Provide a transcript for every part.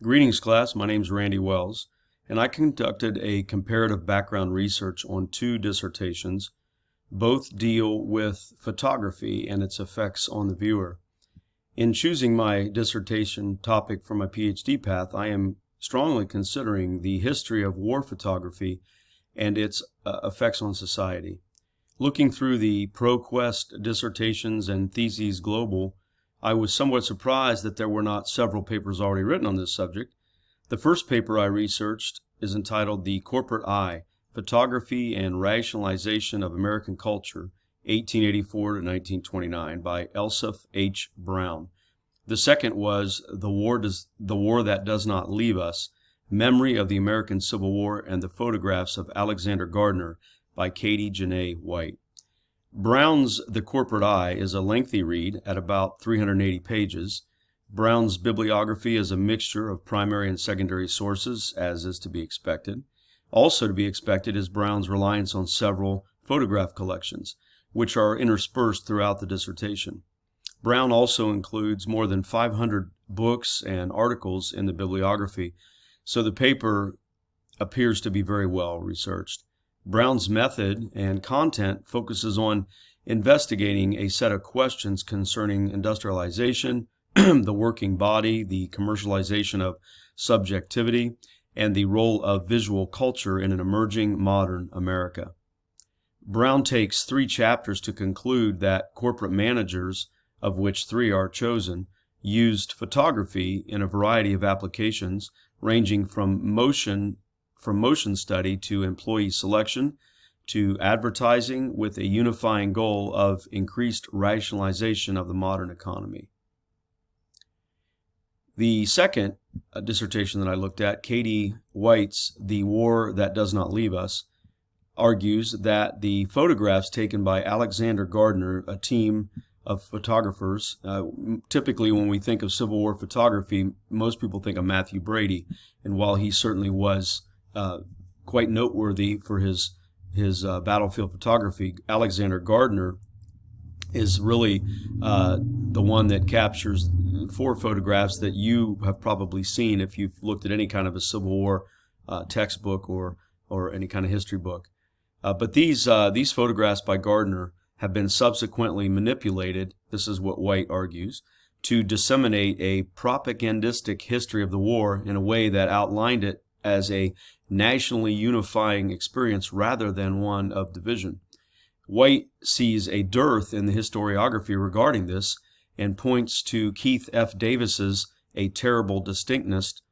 Greetings, class. My name is Randy Wells, and I conducted a comparative background research on two dissertations. Both deal with photography and its effects on the viewer. In choosing my dissertation topic for my PhD path, I am strongly considering the history of war photography and its effects on society. Looking through the ProQuest dissertations and theses global, I was somewhat surprised that there were not several papers already written on this subject. The first paper I researched is entitled The Corporate Eye, Photography and Rationalization of American Culture, 1884 to 1929, by Elseph H. Brown. The second was The War That Does Not Leave Us, Memory of the American Civil War and the Photographs of Alexander Gardner, by Katie Janae White. Brown's The Corporate Eye is a lengthy read at about 380 pages. Brown's bibliography is a mixture of primary and secondary sources, as is to be expected. Also to be expected is Brown's reliance on several photograph collections, which are interspersed throughout the dissertation. Brown also includes more than 500 books and articles in the bibliography, so the paper appears to be very well researched. Brown's method and content focuses on investigating a set of questions concerning industrialization, the working body, the commercialization of subjectivity, and the role of visual culture in an emerging modern America. Brown takes 3 chapters to conclude that corporate managers, of which 3 are chosen, used photography in a variety of applications ranging from motion study to employee selection to advertising, with a unifying goal of increased rationalization of the modern economy. The second dissertation that I looked at, Katie White's The War That Does Not Leave Us, argues that the photographs taken by Alexander Gardner, a team of photographers, typically when we think of Civil War photography, most people think of Matthew Brady, and while he certainly was quite noteworthy for his battlefield photography, Alexander Gardner is really the one that captures 4 photographs that you have probably seen if you've looked at any kind of a Civil War textbook or any kind of history book. But these photographs by Gardner have been subsequently manipulated, this is what White argues, to disseminate a propagandistic history of the war in a way that outlined it as a nationally unifying experience rather than one of division. White sees a dearth in the historiography regarding this and points to Keith F. Davis's A Terrible Distinctness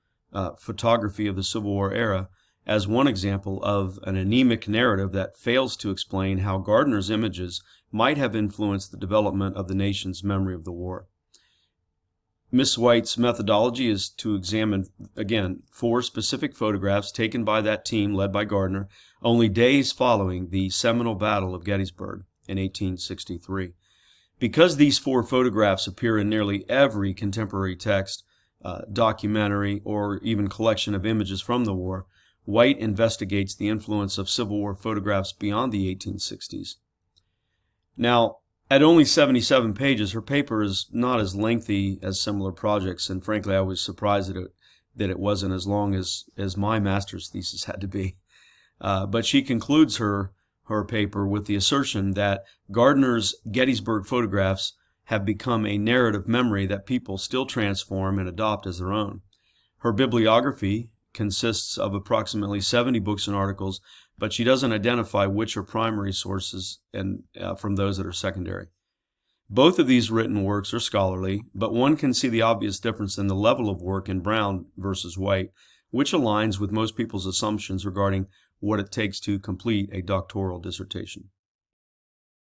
photography of the Civil War era as one example of an anemic narrative that fails to explain how Gardner's images might have influenced the development of the nation's memory of the war. Miss White's methodology is to examine, again, 4 specific photographs taken by that team led by Gardner only days following the seminal Battle of Gettysburg in 1863. Because these 4 photographs appear in nearly every contemporary text, documentary, or even collection of images from the war, White investigates the influence of Civil War photographs beyond the 1860s. Now, at only 77 pages, her paper is not as lengthy as similar projects, and frankly, I was surprised that it wasn't as long as my master's thesis had to be. But she concludes her paper with the assertion that Gardner's Gettysburg photographs have become a narrative memory that people still transform and adopt as their own. Her bibliography consists of approximately 70 books and articles, but she doesn't identify which are primary sources and from those that are secondary. Both of these written works are scholarly, but one can see the obvious difference in the level of work in Brown versus White, which aligns with most people's assumptions regarding what it takes to complete a doctoral dissertation.